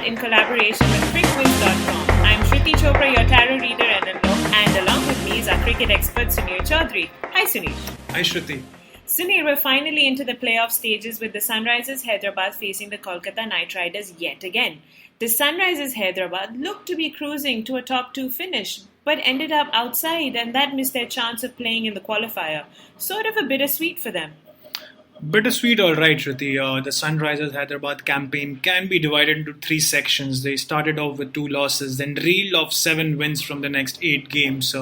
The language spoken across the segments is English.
in collaboration with crickquiz.com. I'm Shruti Chopra, your tarot reader, and along with me is our cricket expert Suneer Chowdhary. Hi Suneer. Hi Shruti. Suneer, we're finally into the playoff stages with the Sunrisers Hyderabad facing the Kolkata Knight Riders yet again. The Sunrisers Hyderabad looked to be cruising to a top 2 finish, but ended up outside, and that missed their chance of playing in the qualifier. Sort of a bittersweet for them. Bittersweet, all right, Shruti. The Sunrisers Hyderabad campaign can be divided into 3 sections. They started off with 2 losses, then reeled off 7 wins from the next 8 games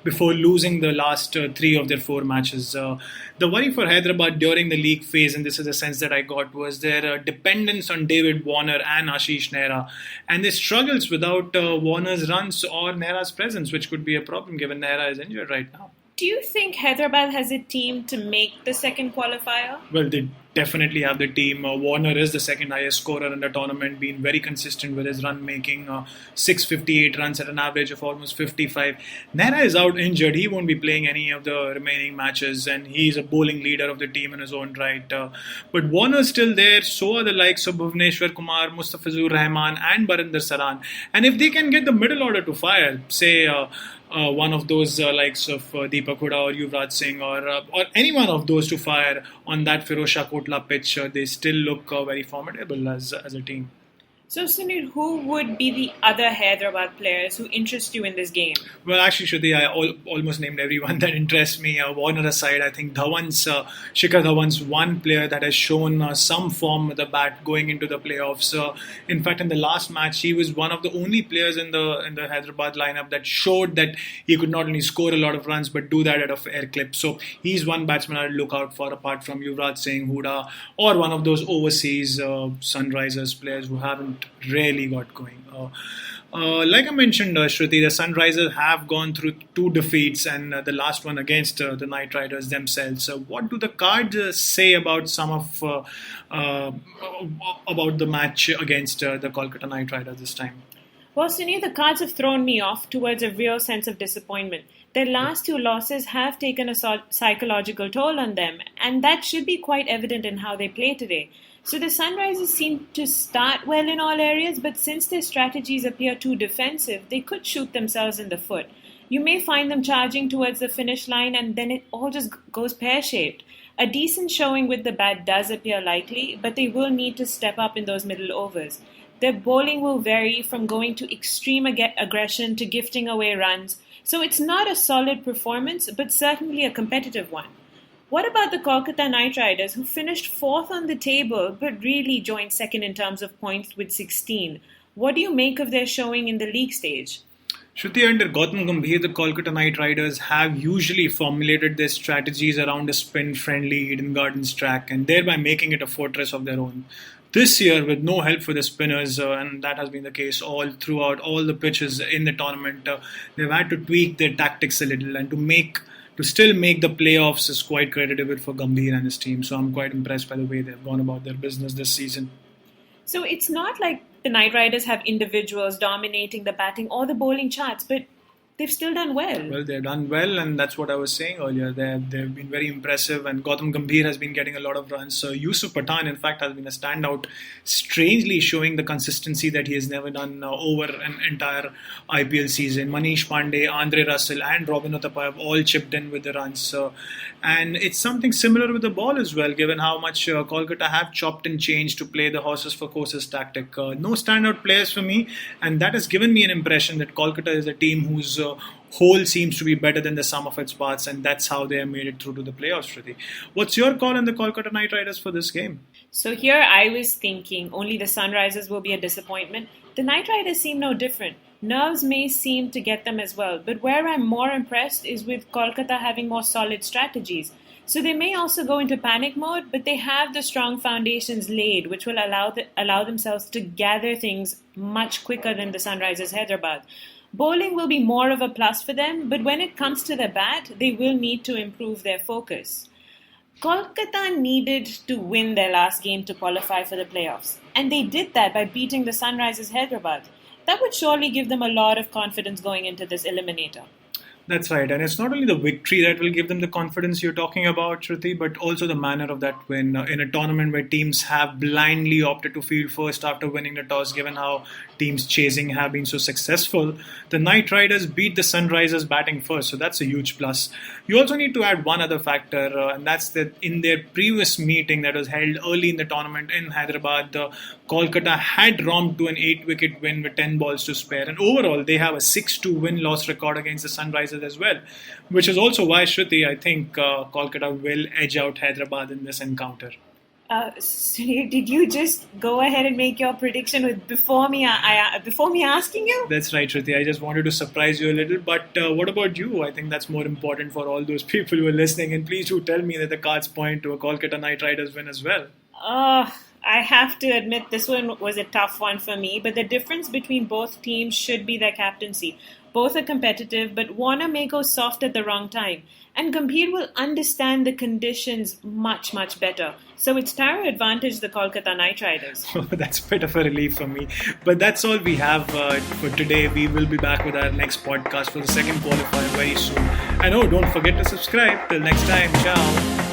before losing the last 3 of their 4 matches. The worry for Hyderabad during the league phase, and this is the sense that I got, was their dependence on David Warner and Ashish Nehra, and their struggles without Warner's runs or Nehra's presence, which could be a problem given Nehra is injured right now. Do you think Hyderabad has a team to make the second qualifier? Well, they definitely have the team. Warner is the second highest scorer in the tournament, being very consistent with his run making, 658 runs at an average of almost 55. Nehra is out injured. He won't be playing any of the remaining matches, and he's a bowling leader of the team in his own right. But Warner's still there, so are the likes of Bhuvneshwar Kumar, Mustafizur Rahman and Barinder Saran. And if they can get the middle order to fire, say one of those likes of Deepak Hooda or Yuvraj Singh or any one of those to fire on that Firozshah Kotla pitch, they still look very formidable as a team. So, Suneer, who would be the other Hyderabad players who interest you in this game? Well, actually, Shruti, I almost named everyone that interests me. Warner aside, I think Shikhar Dhawan's one player that has shown some form with the bat going into the playoffs. In fact, in the last match, he was one of the only players in the Hyderabad lineup that showed that he could not only score a lot of runs but do that at a fair clip. So he's one batsman I'd look out for apart from Yuvraj Singh, Hooda, or one of those overseas Sunrisers players who haven't really got going. Like I mentioned, Shruti, the Sunrisers have gone through 2 defeats and the last one against the Knight Riders themselves. What do the cards say about some of about the match against the Kolkata Knight Riders this time? Well, Suneer, the cards have thrown me off towards a real sense of disappointment. Their last 2 losses have taken a psychological toll on them, and that should be quite evident in how they play today. So the Sunrisers seem to start well in all areas, but since their strategies appear too defensive, they could shoot themselves in the foot. You may find them charging towards the finish line and then it all just goes pear-shaped. A decent showing with the bat does appear likely, but they will need to step up in those middle overs. Their bowling will vary from going to extreme aggression to gifting away runs, so it's not a solid performance, but certainly a competitive one. What about the Kolkata Knight Riders, who finished 4th on the table but really joined 2nd in terms of points with 16? What do you make of their showing in the league stage? Shruti, under Gautam Gambhir, the Kolkata Knight Riders have usually formulated their strategies around a spin-friendly Eden Gardens track and thereby making it a fortress of their own. This year, with no help for the spinners, and that has been the case all throughout all the pitches in the tournament, they've had to tweak their tactics a little, and to still make the playoffs is quite creditable for Gambhir and his team. So I'm quite impressed by the way they've gone about their business this season. So it's not like the Knight Riders have individuals dominating the batting or the bowling charts, but they've still done well. Well, they've done well, and that's what I was saying earlier. They've been very impressive, and Gautam Gambhir has been getting a lot of runs. So Yusuf Pathan, in fact, has been a standout, strangely showing the consistency that he has never done over an entire IPL season. Manish Pandey, Andre Russell, and Robin Uthappa have all chipped in with the runs. And it's something similar with the ball as well, given how much Kolkata have chopped and changed to play the horses for courses tactic. No standout players for me, and that has given me an impression that Kolkata is a team whose whole seems to be better than the sum of its parts, and that's how they have made it through to the playoffs, Shruti. What's your call on the Kolkata Knight Riders for this game? So here I was thinking only the Sunrisers will be a disappointment. The Knight Riders seem no different. Nerves may seem to get them as well, but where I'm more impressed is with Kolkata having more solid strategies. So they may also go into panic mode, but they have the strong foundations laid, which will allow themselves to gather things much quicker than the Sunrisers Hyderabad. Bowling will be more of a plus for them, but when it comes to the bat, they will need to improve their focus. Kolkata needed to win their last game to qualify for the playoffs, and they did that by beating the Sunrisers Hyderabad. That would surely give them a lot of confidence going into this eliminator. That's right. And it's not only the victory that will give them the confidence you're talking about, Shruti, but also the manner of that win. In a tournament where teams have blindly opted to field first after winning the toss, given how teams chasing have been so successful, the Knight Riders beat the Sunrisers batting first. So that's a huge plus. You also need to add one other factor, and that's that in their previous meeting that was held early in the tournament in Hyderabad, Kolkata had romped to an 8-wicket win with 10 balls to spare. And overall, they have a 6-2 win-loss record against the Sunrisers as well, which is also why, Shruti, I think Kolkata will edge out Hyderabad in this encounter. Suneer, did you just go ahead and make your prediction before me asking you? That's right, Shruti. I just wanted to surprise you a little. But what about you? I think that's more important for all those people who are listening. And please do tell me that the cards point to a Kolkata Knight Riders win as well. I have to admit this one was a tough one for me, but the difference between both teams should be their captaincy. Both are competitive, but Warner may go soft at the wrong time. And Gambhir will understand the conditions much, much better. So it's to our advantage, the Kolkata Knight Riders. That's a bit of a relief for me. But that's all we have for today. We will be back with our next podcast for the second qualifier very soon. And don't forget to subscribe. Till next time, ciao.